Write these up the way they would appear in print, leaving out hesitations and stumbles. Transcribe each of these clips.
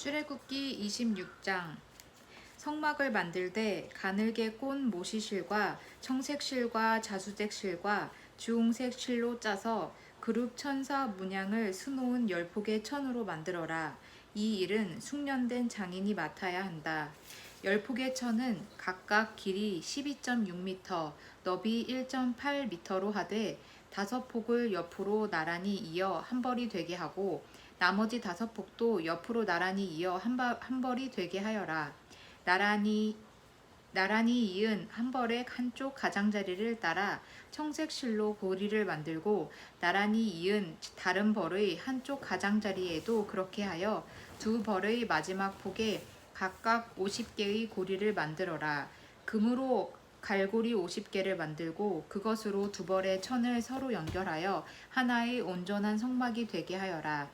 출애굽기 26장. 성막을 만들되 가늘게 꼰 모시실과 청색실과 자수색실과 주홍색 실로 짜서 그룹 천사 문양을 수놓은 10폭의 천으로 만들어라. 이 일은 숙련된 장인이 맡아야 한다. 10폭의 천은 각각 길이 12.6m, 너비 1.8m로 하되 5폭을 옆으로 나란히 이어 한 벌이 되게 하고 나머지 5폭도 옆으로 나란히 이어 한 벌이 되게 하여라. 나란히 이은 한 벌의 한쪽 가장자리를 따라 청색 실로 고리를 만들고 나란히 이은 다른 벌의 한쪽 가장자리에도 그렇게 하여 두 벌의 마지막 폭에 각각 50개의 고리를 만들어라. 금으로 갈고리 50개를 만들고 그것으로 두 벌의 천을 서로 연결하여 하나의 온전한 성막이 되게 하여라.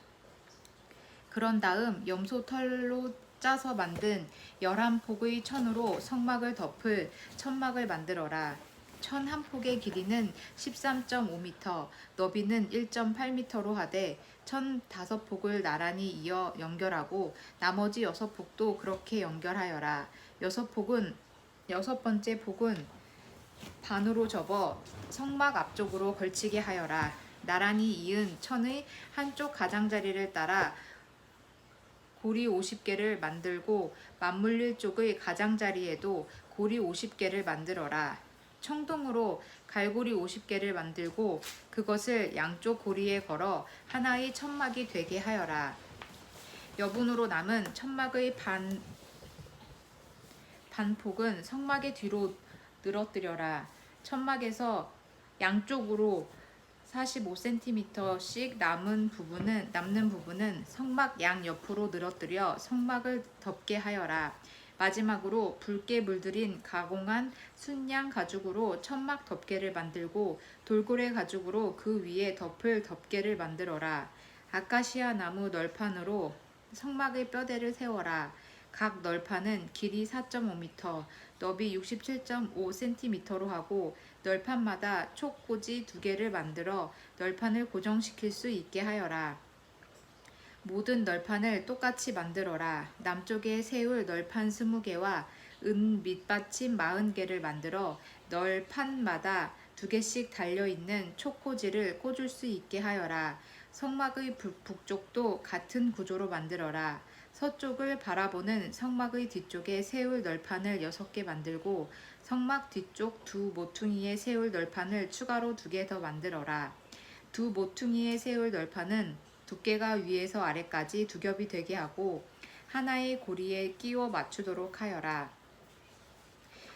그런 다음 염소 털로 짜서 만든 11폭의 천으로 성막을 덮을 천막을 만들어라. 천 한 폭의 길이는 13.5m, 너비는 1.8m로 하되 천 5폭을 나란히 이어 연결하고 나머지 6폭도 그렇게 연결하여라. 여섯 번째 폭은 반으로 접어 성막 앞쪽으로 걸치게 하여라. 나란히 이은 천의 한쪽 가장자리를 따라 고리 50개를 만들고 맞물릴 쪽의 가장자리에도 고리 50개를 만들어라. 청동으로 갈고리 50개를 만들고 그것을 양쪽 고리에 걸어 하나의 천막이 되게 하여라. 여분으로 남은 천막의 반폭은 성막의 뒤로 늘어뜨려라. 천막에서 양쪽으로 45cm씩 남는 부분은 성막 양 옆으로 늘어뜨려 성막을 덮게 하여라. 마지막으로 붉게 물들인 가공한 순양 가죽으로 천막 덮개를 만들고 돌고래 가죽으로 그 위에 덮을 덮개를 만들어라. 아카시아 나무 널판으로 성막의 뼈대를 세워라. 각 널판은 길이 4.5m, 너비 67.5cm로 하고 널판마다 촉꽂이 2개를 만들어 널판을 고정시킬 수 있게 하여라. 모든 널판을 똑같이 만들어라. 남쪽에 세울 널판 20개와 은 밑받침 40개를 만들어 널판마다 2개씩 달려있는 촉꽂이를 꽂을 수 있게 하여라. 성막의 북쪽도 같은 구조로 만들어라. 서쪽을 바라보는 성막의 뒤쪽에 세울 널판을 6개 만들고 성막 뒤쪽 두 모퉁이에 세울 널판을 추가로 2개 더 만들어라. 두 모퉁이에 세울 널판은 두께가 위에서 아래까지 2겹이 되게 하고 하나의 고리에 끼워 맞추도록 하여라.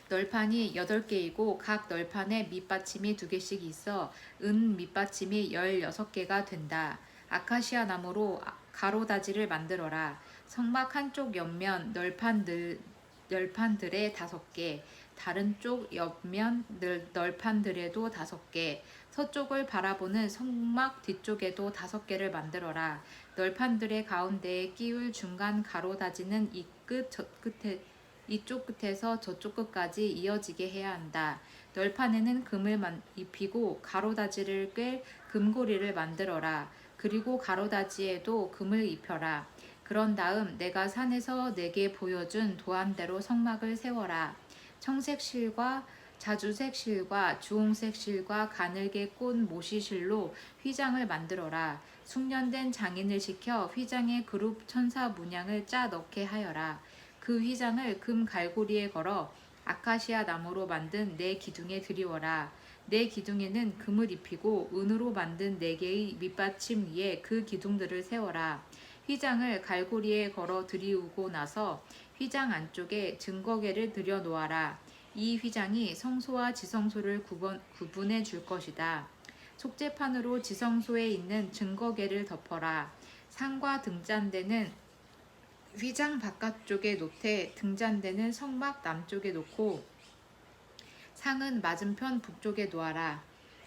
널판이 8개이고 각 널판에 밑받침이 2개씩 있어 은 밑받침이 16개가 된다. 아카시아 나무로 가로다지를 만들어라. 성막 한쪽 옆면 널판들에 5개, 다른 쪽 옆면 널판들에도 5개, 서쪽을 바라보는 성막 뒤쪽에도 5개를 만들어라. 널판들의 가운데에 끼울 중간 가로다지는 이쪽 끝에서 저쪽 끝까지 이어지게 해야 한다. 널판에는 금을 입히고 가로다지를 꿰 금고리를 만들어라. 그리고 가로다지에도 금을 입혀라. 그런 다음 내가 산에서 내게 보여준 도안대로 성막을 세워라. 청색 실과 자주색 실과 주홍색 실과 가늘게 꼰 모시실로 휘장을 만들어라. 숙련된 장인을 시켜 휘장에 그룹 천사 문양을 짜 넣게 하여라. 그 휘장을 금 갈고리에 걸어 아카시아 나무로 만든 네 기둥에 드리워라. 네 기둥에는 금을 입히고 은으로 만든 4개의 밑받침 위에 그 기둥들을 세워라. 휘장을 갈고리에 걸어 들이우고 나서 휘장 안쪽에 증거계를 들여 놓아라. 이 휘장이 성소와 지성소를 구분해 줄 것이다. 속죄판으로 지성소에 있는 증거계를 덮어라. 상과 등잔대는 휘장 바깥쪽에 놓되 등잔대는 성막 남쪽에 놓고 상은 맞은편 북쪽에 놓아라.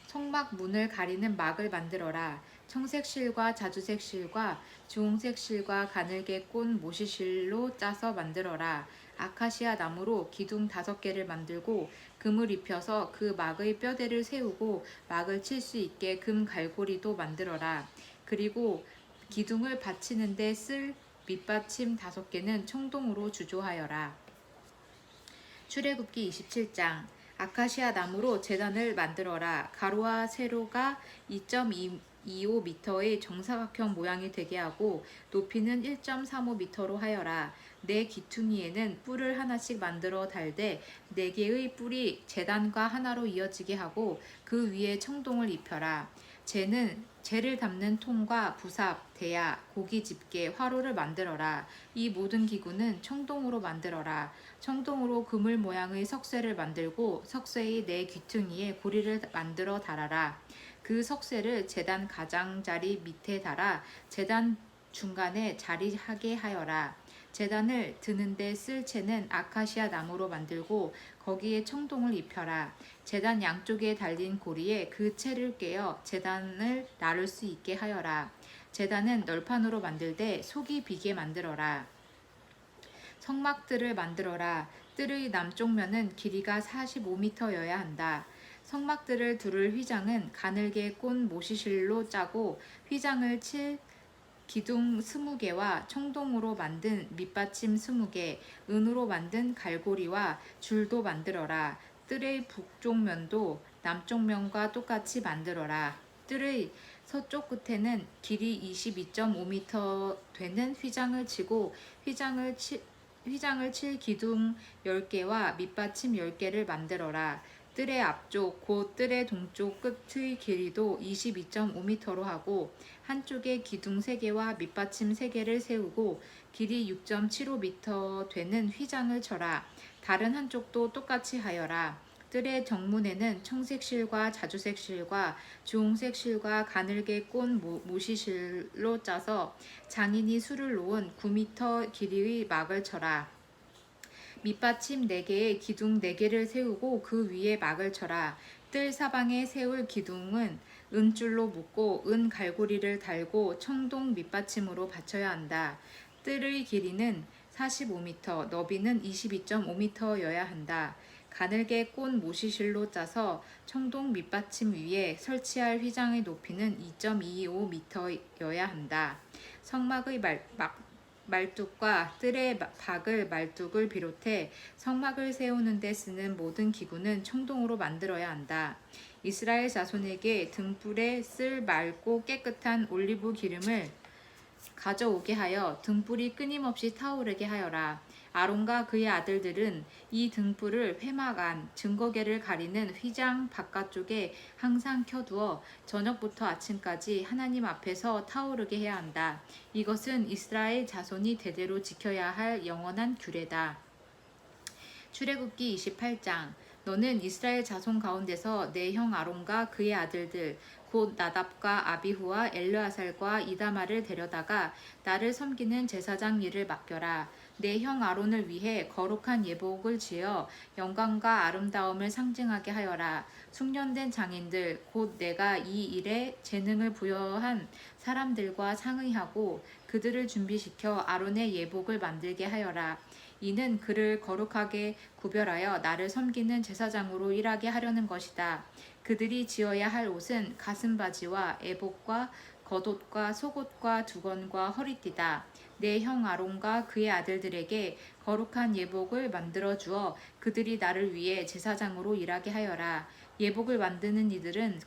성막 문을 가리는 막을 만들어라. 청색 실과 자주색 실과 주홍색 실과 가늘게 꼰 모시실로 짜서 만들어라. 아카시아 나무로 기둥 5개를 만들고 금을 입혀서 그 막의 뼈대를 세우고 막을 칠 수 있게 금 갈고리도 만들어라. 그리고 기둥을 받치는 데 쓸 밑받침 5개는 청동으로 주조하여라. 출애굽기 27장. 아카시아 나무로 제단을 만들어라. 가로와 세로가 2.25m의 정사각형 모양이 되게 하고 높이는 1.35m로 하여라. 네 기퉁이에는 뿔을 하나씩 만들어 달되 4개의 뿔이 제단과 하나로 이어지게 하고 그 위에 청동을 입혀라. 재를 담는 통과 부삽, 대야, 고기 집게, 화로를 만들어라. 이 모든 기구는 청동으로 만들어라. 청동으로 그물 모양의 석쇠를 만들고 석쇠의 4귀퉁이에 고리를 만들어 달아라. 그 석쇠를 제단 가장자리 밑에 달아 제단 중간에 자리하게 하여라. 제단을 드는데 쓸 채는 아카시아 나무로 만들고 거기에 청동을 입혀라. 제단 양쪽에 달린 고리에 그 채를 꿰어 제단을 나를 수 있게 하여라. 제단은 널판으로 만들되 속이 비게 만들어라. 성막들을 만들어라. 뜰의 남쪽 면은 길이가 45m여야 한다. 성막들을 두를 휘장은 가늘게 꼰 모시실로 짜고 휘장을 칠 기둥 20개와 청동으로 만든 밑받침 20개, 은으로 만든 갈고리와 줄도 만들어라. 뜰의 북쪽 면도 남쪽 면과 똑같이 만들어라. 뜰의 서쪽 끝에는 길이 22.5m 되는 휘장을 치고 휘장을 칠 기둥 10개와 밑받침 10개를 만들어라. 뜰의 앞쪽 곧 뜰의 동쪽 끝의 길이도 22.5m로 하고 한쪽에 기둥 3개와 밑받침 3개를 세우고 길이 6.75m 되는 휘장을 쳐라. 다른 한쪽도 똑같이 하여라. 뜰의 정문에는 청색 실과 자주색 실과 주홍색 실과 가늘게 꼰 모시실로 짜서 장인이 수를 놓은 9m 길이의 막을 쳐라. 밑받침 4개에 기둥 4개를 세우고 그 위에 막을 쳐라. 뜰 사방에 세울 기둥은 은줄로 묶고 은 갈고리를 달고 청동 밑받침으로 받쳐야 한다. 뜰의 길이는 45m, 너비는 22.5m여야 한다. 가늘게 꼰 모시실로 짜서 청동 밑받침 위에 설치할 휘장의 높이는 2.25m여야 한다. 성막의 말뚝과 뜰에 박을 말뚝을 비롯해 성막을 세우는 데 쓰는 모든 기구는 청동으로 만들어야 한다. 이스라엘 자손에게 등불에 쓸 맑고 깨끗한 올리브 기름을 가져오게 하여 등불이 끊임없이 타오르게 하여라. 아론과 그의 아들들은 이 등불을 회막 안 증거궤를 가리는 휘장 바깥쪽에 항상 켜두어 저녁부터 아침까지 하나님 앞에서 타오르게 해야 한다. 이것은 이스라엘 자손이 대대로 지켜야 할 영원한 규례다. 출애굽기 28장. 너는 이스라엘 자손 가운데서 내 형 아론과 그의 아들들 곧 나답과 아비후와 엘르아살과 이다말을 데려다가 나를 섬기는 제사장 일을 맡겨라. 내 형 아론을 위해 거룩한 예복을 지어 영광과 아름다움을 상징하게 하여라. 숙련된 장인들 곧 내가 이 일에 재능을 부여한 사람들과 상의하고 그들을 준비시켜 아론의 예복을 만들게 하여라. 이는 그를 거룩하게 구별하여 나를 섬기는 제사장으로 일하게 하려는 것이다. 그들이 지어야 할 옷은 가슴바지와 에복과 겉옷과 속옷과 두건과 허리띠다. 내 형 아론과 그의 아들들에게 거룩한 예복을 만들어 주어 그들이 나를 위해 제사장으로 일하게 하여라. 예복을 만드는 이들은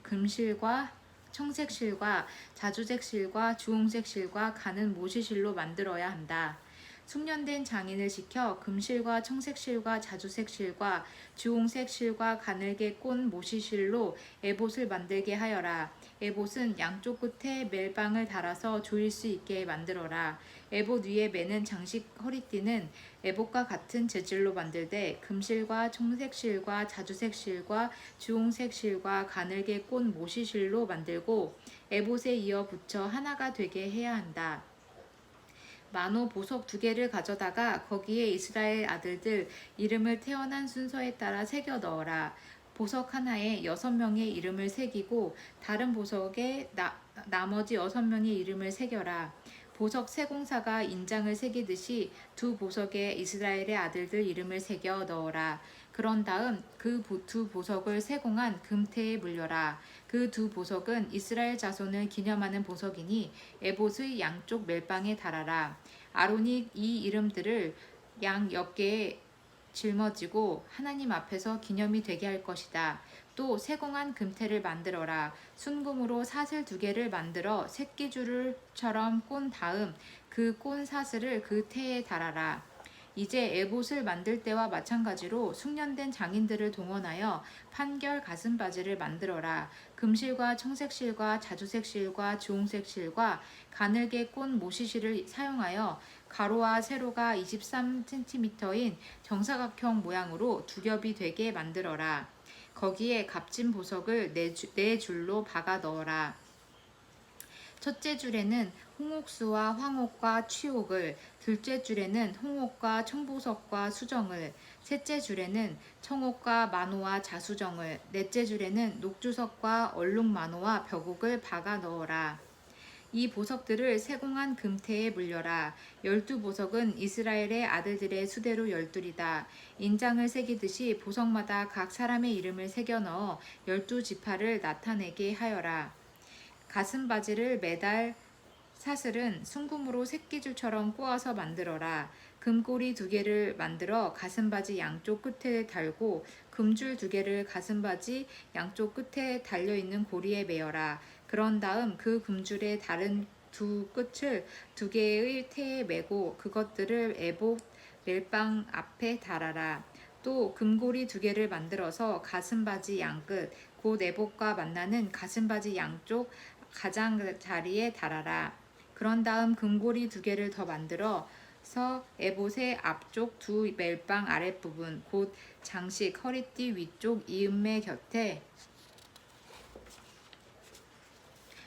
금실과 청색 실과 자주색 실과 주홍색 실과 가는 모시실로 만들어야 한다. 숙련된 장인을 시켜 금실과 청색실과 자주색 실과 주홍색 실과 가늘게 꼰 모시실로 에봇을 만들게 하여라. 에봇은 양쪽 끝에 멜방을 달아서 조일 수 있게 만들어라. 에봇 위에 매는 장식 허리띠는 에봇과 같은 재질로 만들되 금실과 청색 실과 자주색 실과 주홍색 실과 가늘게 꼰 모시실로 만들고 에봇에 이어 붙여 하나가 되게 해야 한다. 마노 보석 2개를 가져다가 거기에 이스라엘 아들들 이름을 태어난 순서에 따라 새겨 넣어라. 보석 하나에 6명의 이름을 새기고 다른 보석에 나머지 6명의 이름을 새겨라. 보석 세공사가 인장을 새기듯이 2 보석에 이스라엘의 아들들 이름을 새겨 넣어라. 그런 다음 그 두 보석을 세공한 금태에 물려라. 그 두 보석은 이스라엘 자손을 기념하는 보석이니 에봇의 양쪽 멜빵에 달아라. 아론이 이 이름들을 양 옆에 짊어지고 하나님 앞에서 기념이 되게 할 것이다. 또 세공한 금태를 만들어라. 순금으로 사슬 2개를 만들어 새끼줄처럼 꼰 다음 그 꼰 사슬을 그 태에 달아라. 이제 에봇을 만들 때와 마찬가지로 숙련된 장인들을 동원하여 판결 가슴바지를 만들어라. 금실과 청색실과 자주색실과 주홍색실과 가늘게 꼰 모시실을 사용하여 가로와 세로가 23cm인 정사각형 모양으로 2겹이 되게 만들어라. 거기에 값진 보석을 4줄로 박아 넣어라. 첫째 줄에는 홍옥수와 황옥과 취옥을, 둘째 줄에는 홍옥과 청보석과 수정을, 셋째 줄에는 청옥과 만호와 자수정을, 넷째 줄에는 녹주석과 얼룩만호와 벽옥을 박아 넣어라. 이 보석들을 세공한 금태에 물려라. 12보석은 이스라엘의 아들들의 수대로 12이다. 인장을 새기듯이 보석마다 각 사람의 이름을 새겨 넣어 12지파를 나타내게 하여라. 가슴바지를 매달 사슬은 순금으로 새끼줄처럼 꼬아서 만들어라. 금꼬리 2개를 만들어 가슴바지 양쪽 끝에 달고 금줄 2개를 가슴바지 양쪽 끝에 달려있는 고리에 매어라. 그런 다음 그 금줄의 다른 두 끝을 2개의 태에 매고 그것들을 에봇 멜빵 앞에 달아라. 또 금고리 2개를 만들어서 가슴바지 양끝 곧 에봇과 만나는 가슴바지 양쪽 가장자리에 달아라. 그런 다음 금고리 2개를 더 만들어서 에봇의 앞쪽 두 멜빵 아랫부분 곧 장식 허리띠 위쪽 이음매 곁에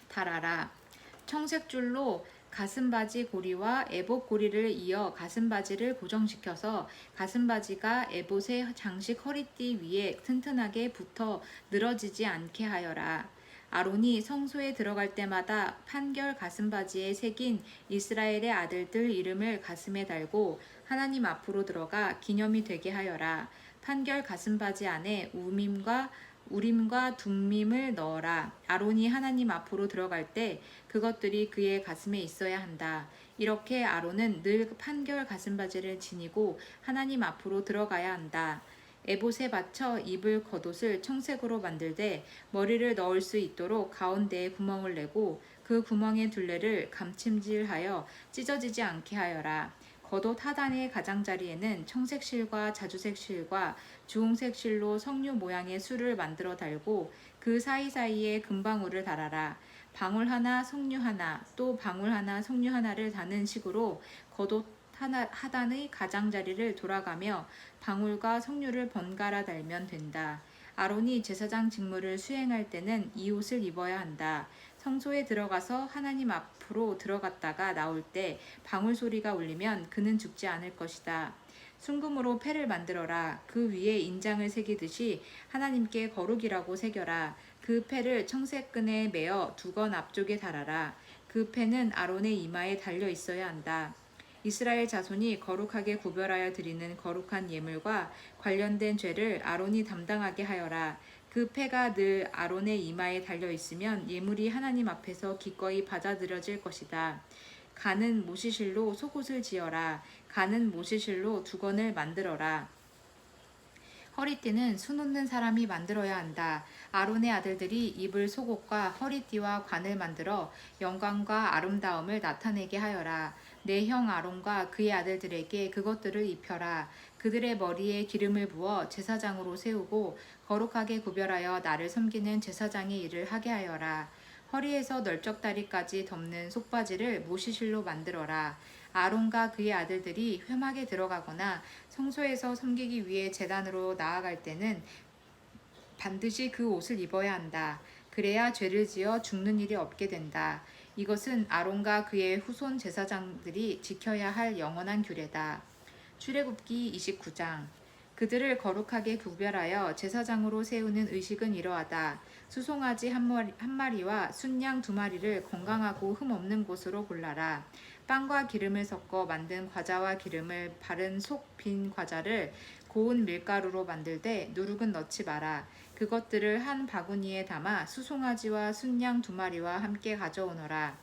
달아라. 청색줄로 가슴바지 고리와 에봇 고리를 이어 가슴바지를 고정시켜서 가슴바지가 에봇의 장식 허리띠 위에 튼튼하게 붙어 늘어지지 않게 하여라. 아론이 성소에 들어갈 때마다 판결 가슴바지에 새긴 이스라엘의 아들들 이름을 가슴에 달고 하나님 앞으로 들어가 기념이 되게 하여라. 판결 가슴바지 안에 우림과 둠밈을 넣어라. 아론이 하나님 앞으로 들어갈 때 그것들이 그의 가슴에 있어야 한다. 이렇게 아론은 늘 판결 가슴바지를 지니고 하나님 앞으로 들어가야 한다. 에봇에 받쳐 입을 겉옷을 청색으로 만들되 머리를 넣을 수 있도록 가운데에 구멍을 내고 그 구멍의 둘레를 감침질하여 찢어지지 않게 하여라. 겉옷 하단의 가장자리에는 청색실과 자주색실과 주홍색실로 석류 모양의 술을 만들어 달고 그 사이사이에 금방울을 달아라. 방울 하나, 석류 하나, 또 방울 하나, 석류 하나를 다는 식으로 겉옷 하단의 가장자리를 돌아가며 방울과 석류를 번갈아 달면 된다. 아론이 제사장 직무를 수행할 때는 이 옷을 입어야 한다. 성소에 들어가서 하나님 앞으로 들어갔다가 나올 때 방울 소리가 울리면 그는 죽지 않을 것이다. 순금으로 패를 만들어라. 그 위에 인장을 새기듯이 하나님께 거룩이라고 새겨라. 그 패를 청색끈에 매어 두건 앞쪽에 달아라. 그 패는 아론의 이마에 달려 있어야 한다. 이스라엘 자손이 거룩하게 구별하여 드리는 거룩한 예물과 관련된 죄를 아론이 담당하게 하여라. 그 패가 늘 아론의 이마에 달려 있으면 예물이 하나님 앞에서 기꺼이 받아들여질 것이다. 가는 모시실로 속옷을 지어라. 가는 모시실로 2건을 만들어라. 허리띠는 수놓는 사람이 만들어야 한다. 아론의 아들들이 입을 속옷과 허리띠와 관을 만들어 영광과 아름다움을 나타내게 하여라. 내 형 아론과 그의 아들들에게 그것들을 입혀라. 그들의 머리에 기름을 부어 제사장으로 세우고 거룩하게 구별하여 나를 섬기는 제사장의 일을 하게 하여라. 허리에서 널쩍다리까지 덮는 속바지를 모시실로 만들어라. 아론과 그의 아들들이 회막에 들어가거나 성소에서 섬기기 위해 제단으로 나아갈 때는 반드시 그 옷을 입어야 한다. 그래야 죄를 지어 죽는 일이 없게 된다. 이것은 아론과 그의 후손 제사장들이 지켜야 할 영원한 규례다. 출애굽기 29장. 그들을 거룩하게 구별하여 제사장으로 세우는 의식은 이러하다. 수송아지 한 마리와 순양 2마리를 건강하고 흠 없는 곳으로 골라라. 빵과 기름을 섞어 만든 과자와 기름을 바른 속 빈 과자를 고운 밀가루로 만들되 누룩은 넣지 마라. 그것들을 한 바구니에 담아 수송아지와 순양 2마리와 함께 가져오너라.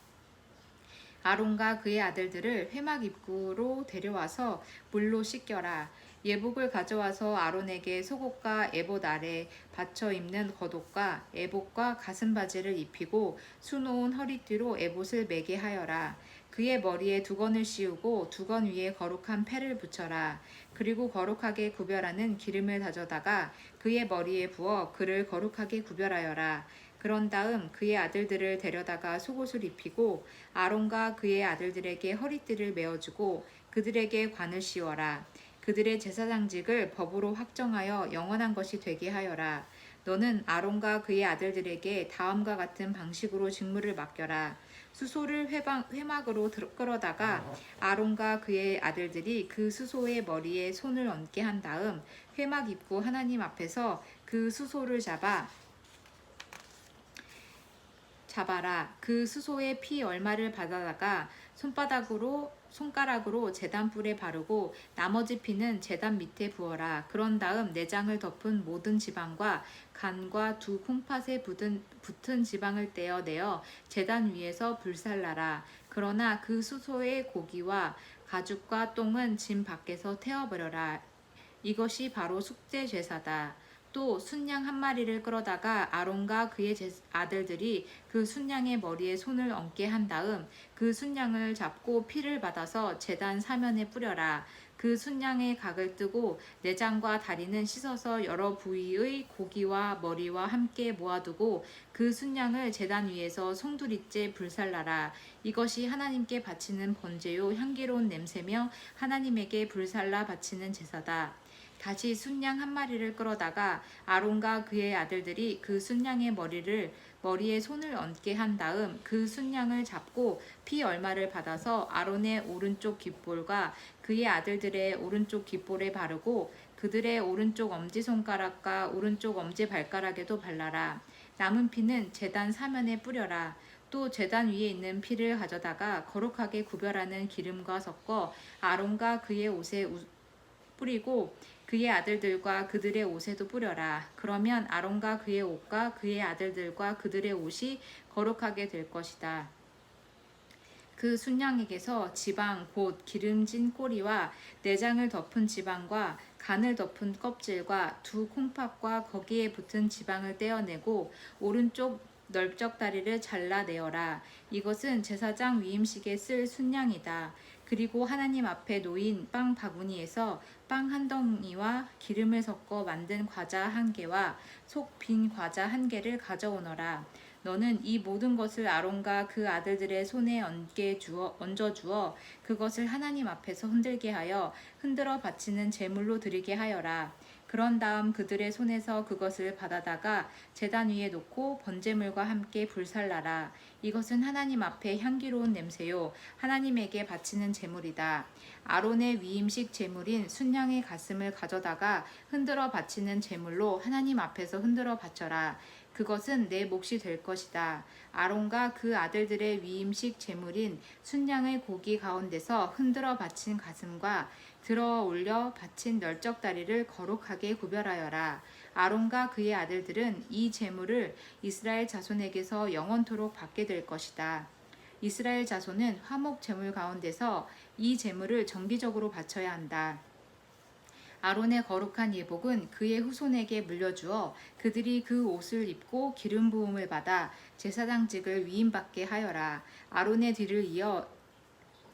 아론과 그의 아들들을 회막 입구로 데려와서 물로 씻겨라. 예복을 가져와서 아론에게 속옷과 에봇 아래 받쳐 입는 겉옷과 에봇과 가슴바지를 입히고 수놓은 허리띠로 에봇을 매게 하여라. 그의 머리에 두건을 씌우고 두건 위에 거룩한 패를 붙여라. 그리고 거룩하게 구별하는 기름을 다져다가 그의 머리에 부어 그를 거룩하게 구별하여라. 그런 다음 그의 아들들을 데려다가 속옷을 입히고 아론과 그의 아들들에게 허리띠를 메어주고 그들에게 관을 씌워라. 그들의 제사장직을 법으로 확정하여 영원한 것이 되게 하여라. 너는 아론과 그의 아들들에게 다음과 같은 방식으로 직무를 맡겨라. 수소를 회막으로 끌어다가 아론과 그의 아들들이 그 수소의 머리에 손을 얹게 한 다음 회막 입구 하나님 앞에서 그 수소를 잡아라. 그 수소의 피 얼마를 받아다가 손가락으로 제단 뿔에 바르고 나머지 피는 제단 밑에 부어라. 그런 다음 내장을 덮은 모든 지방과 간과 두 콩팥에 붙은 지방을 떼어내어 제단 위에서 불살라라. 그러나 그 수소의 고기와 가죽과 똥은 짐 밖에서 태워버려라. 이것이 바로 속죄 제사다. 또 순양 1마리를 끌어다가 아론과 그의 아들들이 그 순양의 머리에 손을 얹게 한 다음 그 순양을 잡고 피를 받아서 제단 사면에 뿌려라. 그 순양의 각을 뜨고 내장과 다리는 씻어서 여러 부위의 고기와 머리와 함께 모아두고 그 순양을 제단 위에서 송두리째 불살라라. 이것이 하나님께 바치는 번제요 향기로운 냄새며 하나님에게 불살라 바치는 제사다. 다시 순양 1마리를 끌어다가 아론과 그의 아들들이 그 순양의 머리에 손을 얹게 한 다음 그 순양을 잡고 피 얼마를 받아서 아론의 오른쪽 귓볼과 그의 아들들의 오른쪽 귓볼에 바르고 그들의 오른쪽 엄지손가락과 오른쪽 엄지발가락에도 발라라. 남은 피는 제단 사면에 뿌려라. 또 제단 위에 있는 피를 가져다가 거룩하게 구별하는 기름과 섞어 아론과 그의 옷에 뿌리고 그의 아들들과 그들의 옷에도 뿌려라. 그러면 아론과 그의 옷과 그의 아들들과 그들의 옷이 거룩하게 될 것이다. 그 순양에게서 지방 곧 기름진 꼬리와 내장을 덮은 지방과 간을 덮은 껍질과 두 콩팥과 거기에 붙은 지방을 떼어내고 오른쪽 넓적다리를 잘라내어라. 이것은 제사장 위임식에 쓸 순양이다. 그리고 하나님 앞에 놓인 빵 바구니에서 빵 1덩이와 기름을 섞어 만든 과자 1개와 속 빈 과자 1개를 가져오너라. 너는 이 모든 것을 아론과 그 아들들의 손에 얹어 주어 그것을 하나님 앞에서 흔들게 하여 흔들어 바치는 제물로 드리게 하여라. 그런 다음 그들의 손에서 그것을 받아다가 제단 위에 놓고 번제물과 함께 불살라라. 이것은 하나님 앞에 향기로운 냄새요 하나님에게 바치는 제물이다. 아론의 위임식 제물인 순양의 가슴을 가져다가 흔들어 바치는 제물로 하나님 앞에서 흔들어 바쳐라. 그것은 내 몫이 될 것이다. 아론과 그 아들들의 위임식 제물인 순양의 고기 가운데서 흔들어 바친 가슴과 들어 올려 바친 널쩍다리를 거룩하게 구별하여라. 아론과 그의 아들들은 이 제물을 이스라엘 자손에게서 영원토록 받게 될 것이다. 이스라엘 자손은 화목 제물 가운데서 이 제물을 정기적으로 바쳐야 한다. 아론의 거룩한 예복은 그의 후손에게 물려주어 그들이 그 옷을 입고 기름 부음을 받아 제사장직을 위임받게 하여라. 아론의 뒤를 이어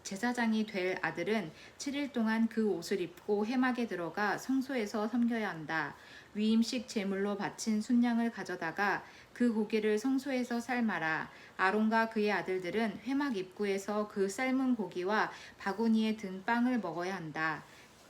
제사장이 될 아들은 7일 동안 그 옷을 입고 회막에 들어가 성소에서 섬겨야 한다. 위임식 제물로 바친 순양을 가져다가 그 고기를 성소에서 삶아라. 아론과 그의 아들들은 회막 입구에서 그 삶은 고기와 바구니에 든 빵을 먹어야 한다.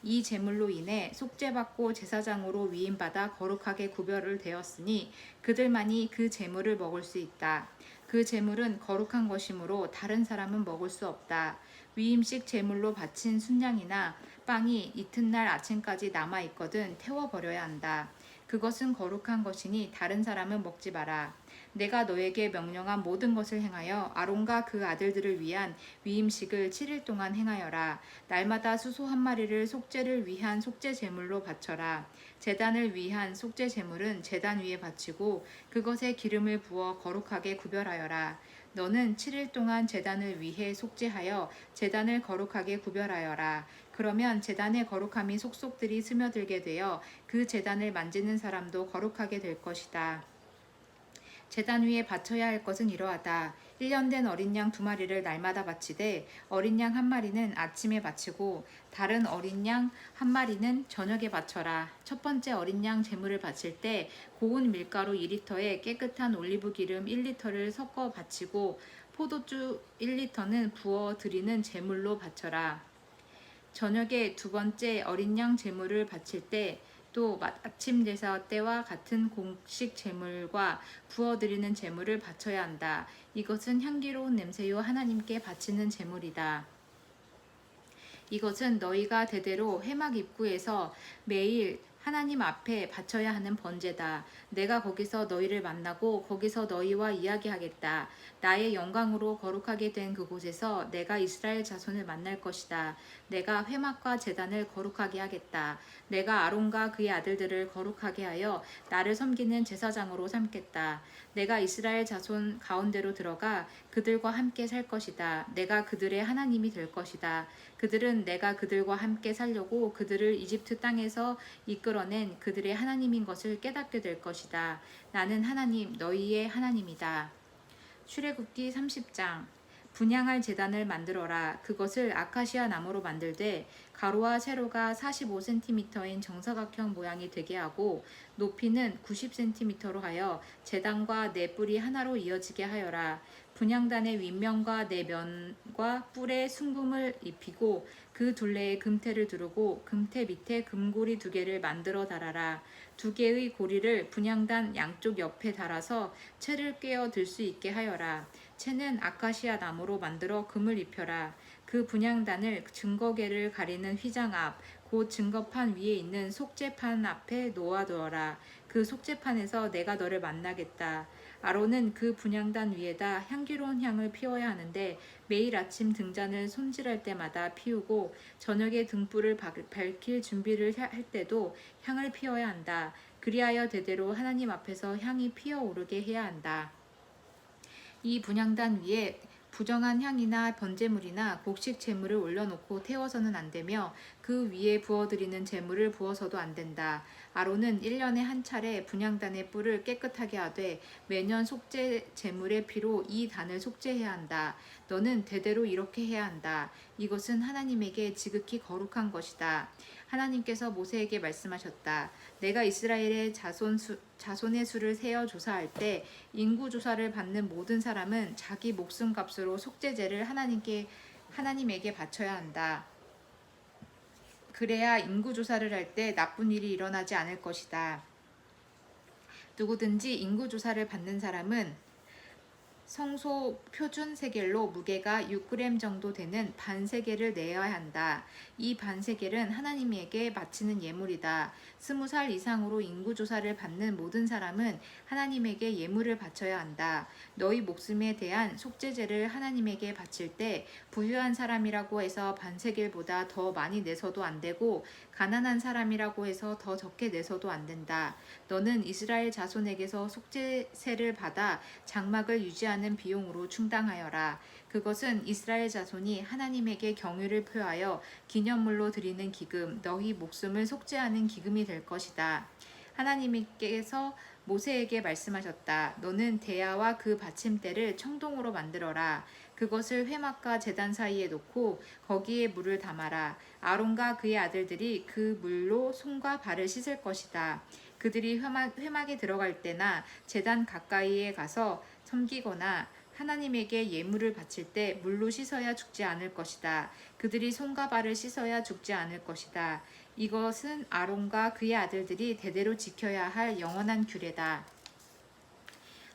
이 제물로 인해 속죄받고 제사장으로 위임받아 거룩하게 구별을 되었으니 그들만이 그 제물을 먹을 수 있다. 그 제물은 거룩한 것이므로 다른 사람은 먹을 수 없다. 위임식 제물로 바친 순양이나 빵이 이튿날 아침까지 남아있거든 태워버려야 한다. 그것은 거룩한 것이니 다른 사람은 먹지 마라. 내가 너에게 명령한 모든 것을 행하여 아론과 그 아들들을 위한 위임식을 7일 동안 행하여라. 날마다 수소 한 마리를 속죄를 위한 속죄 제물로 바쳐라. 제단을 위한 속죄 제물은 제단 위에 바치고 그것에 기름을 부어 거룩하게 구별하여라. 너는 7일 동안 제단을 위해 속죄하여 제단을 거룩하게 구별하여라. 그러면 제단의 거룩함이 속속들이 스며들게 되어 그 제단을 만지는 사람도 거룩하게 될 것이다. 제단 위에 바쳐야 할 것은 이러하다. 1년 된 어린 양 2마리를 날마다 바치되 어린 양 1마리는 아침에 바치고 다른 어린 양 1마리는 저녁에 바쳐라. 첫 번째 어린 양 제물을 바칠 때 고운 밀가루 2리터에 깨끗한 올리브 기름 1리터를 섞어 바치고 포도주 1리터는 부어 드리는 제물로 바쳐라. 저녁에 두 번째 어린 양 제물을 바칠 때 또 아침 제사 때와 같은 공식 제물과 부어드리는 제물을 바쳐야 한다. 이것은 향기로운 냄새요 하나님께 바치는 제물이다. 이것은 너희가 대대로 회막 입구에서 매일 하나님 앞에 바쳐야 하는 번제다. 내가 거기서 너희를 만나고 거기서 너희와 이야기하겠다. 나의 영광으로 거룩하게 된 그곳에서 내가 이스라엘 자손을 만날 것이다. 내가 회막과 제단을 거룩하게 하겠다. 내가 아론과 그의 아들들을 거룩하게 하여 나를 섬기는 제사장으로 삼겠다. 내가 이스라엘 자손 가운데로 들어가 그들과 함께 살 것이다. 내가 그들의 하나님이 될 것이다. 그들은 내가 그들과 함께 살려고 그들을 이집트 땅에서 이끌어낸 그들의 하나님인 것을 깨닫게 될 것이다. 나는 하나님 너희의 하나님이다. 출애굽기 30장. 분향할 제단을 만들어라. 그것을 아카시아 나무로 만들되 가로와 세로가 45cm인 정사각형 모양이 되게 하고 높이는 90cm로 하여 제단과 네 뿔이 하나로 이어지게 하여라. 분향단의 윗면과 네 면과 뿔에 순금을 입히고 그 둘레에 금태를 두르고 금태 밑에 금고리 2개를 만들어 달아라. 2개의 고리를 분향단 양쪽 옆에 달아서 채를 꿰어 들 수 있게 하여라. 채는 아카시아 나무로 만들어 금을 입혀라. 그 분향단을 증거궤를 가리는 휘장 앞, 곧 증거판 위에 있는 속죄판 앞에 놓아두어라. 그 속죄판에서 내가 너를 만나겠다. 아론은 그 분향단 위에다 향기로운 향을 피워야 하는데 매일 아침 등잔을 손질할 때마다 피우고 저녁에 등불을 밝힐 준비를 할 때도 향을 피워야 한다. 그리하여 대대로 하나님 앞에서 향이 피어오르게 해야 한다. 이 분향단 위에 부정한 향이나 번제물이나 곡식 제물을 올려놓고 태워서는 안 되며 그 위에 부어드리는 제물을 부어서도 안 된다. 아론은 1년에 한 차례 분향단의 뿔을 깨끗하게 하되 매년 속죄 제물의 피로 이 단을 속죄해야 한다. 너는 대대로 이렇게 해야 한다. 이것은 하나님에게 지극히 거룩한 것이다. 하나님께서 모세에게 말씀하셨다. 내가 이스라엘의 자손의 수를 세어 조사할 때 인구 조사를 받는 모든 사람은 자기 목숨값으로 속죄제를 하나님에게 바쳐야 한다. 그래야 인구 조사를 할 때 나쁜 일이 일어나지 않을 것이다. 누구든지 인구 조사를 받는 사람은 성소 표준 세겔로 무게가 6g 정도 되는 반세겔을 내야 한다. 이 반세겔은 하나님에게 바치는 예물이다. 20살 이상으로 인구조사를 받는 모든 사람은 하나님에게 예물을 바쳐야 한다. 너희 목숨에 대한 속죄제를 하나님에게 바칠 때 부유한 사람이라고 해서 반세겔보다 더 많이 내서도 안 되고 가난한 사람이라고 해서 더 적게 내서도 안 된다. 너는 이스라엘 자손에게서 속죄세를 받아 장막을 유지하는 비용으로 충당하여라. 그것은 이스라엘 자손이 하나님에게 경유를 표하여 기념물로 드리는 기금, 너희 목숨을 속죄하는 기금이 될 것이다. 하나님께서 모세에게 말씀하셨다. 너는 대야와 그 받침대를 청동으로 만들어라. 그것을 회막과 제단 사이에 놓고 거기에 물을 담아라. 아론과 그의 아들들이 그 물로 손과 발을 씻을 것이다. 그들이 회막에 들어갈 때나 제단 가까이에 가서 섬기거나 하나님에게 예물을 바칠 때 물로 씻어야 죽지 않을 것이다. 그들이 손과 발을 씻어야 죽지 않을 것이다. 이것은 아론과 그의 아들들이 대대로 지켜야 할 영원한 규례다.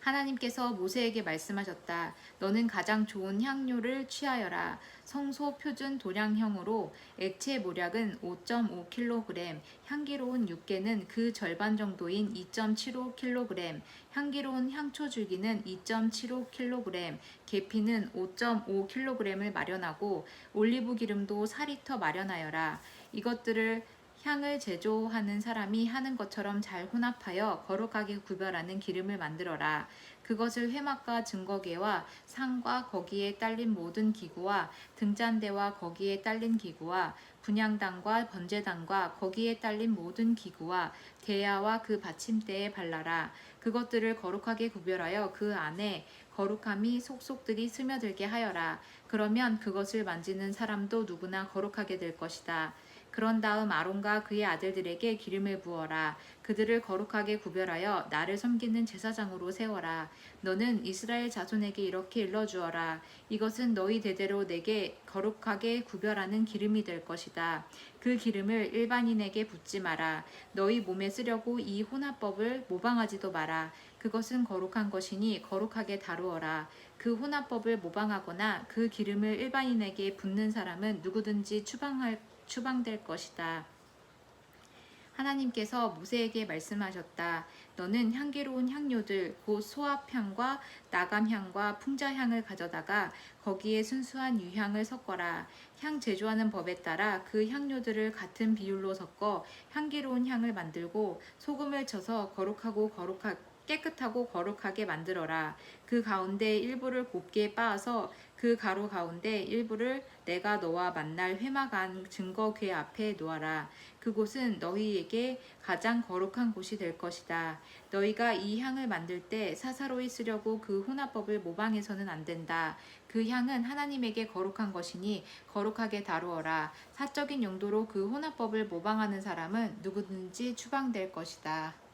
하나님께서 모세에게 말씀하셨다. 너는 가장 좋은 향료를 취하여라. 성소 표준 도량형으로 액체 모략은 5.5kg, 향기로운 육개는 그 절반 정도인 2.75kg, 향기로운 향초 줄기는 2.75kg, 계피는 5.5kg을 마련하고 올리브 기름도 4리터 마련하여라. 이것들을 향을 제조하는 사람이 하는 것처럼 잘 혼합하여 거룩하게 구별하는 기름을 만들어라. 그것을 회막과 증거계와 상과 거기에 딸린 모든 기구와 등잔대와 거기에 딸린 기구와 분향단과 번제단과 거기에 딸린 모든 기구와 대야와 그 받침대에 발라라. 그것들을 거룩하게 구별하여 그 안에 거룩함이 속속들이 스며들게 하여라. 그러면 그것을 만지는 사람도 누구나 거룩하게 될 것이다. 그런 다음 아론과 그의 아들들에게 기름을 부어라. 그들을 거룩하게 구별하여 나를 섬기는 제사장으로 세워라. 너는 이스라엘 자손에게 이렇게 일러주어라. 이것은 너희 대대로 내게 거룩하게 구별하는 기름이 될 것이다. 그 기름을 일반인에게 붓지 마라. 너희 몸에 쓰려고 이 혼합법을 모방하지도 마라. 그것은 거룩한 것이니 거룩하게 다루어라. 그 혼합법을 모방하거나 그 기름을 일반인에게 붓는 사람은 누구든지 추방될 것이다. 하나님께서 모세에게 말씀하셨다. 너는 향기로운 향료들 곧 소합향과 나감향과 풍자향을 가져다가 거기에 순수한 유향을 섞어라. 향 제조하는 법에 따라 그 향료들을 같은 비율로 섞어 향기로운 향을 만들고 소금을 쳐서 깨끗하고 거룩하게 만들어라. 그 가운데 일부를 곱게 빻아서 그 가루 가운데 일부를 내가 너와 만날 회막 안 증거궤 앞에 놓아라. 그곳은 너희에게 가장 거룩한 곳이 될 것이다. 너희가 이 향을 만들 때 사사로이 쓰려고 그 혼합법을 모방해서는 안 된다. 그 향은 하나님에게 거룩한 것이니 거룩하게 다루어라. 사적인 용도로 그 혼합법을 모방하는 사람은 누구든지 추방될 것이다.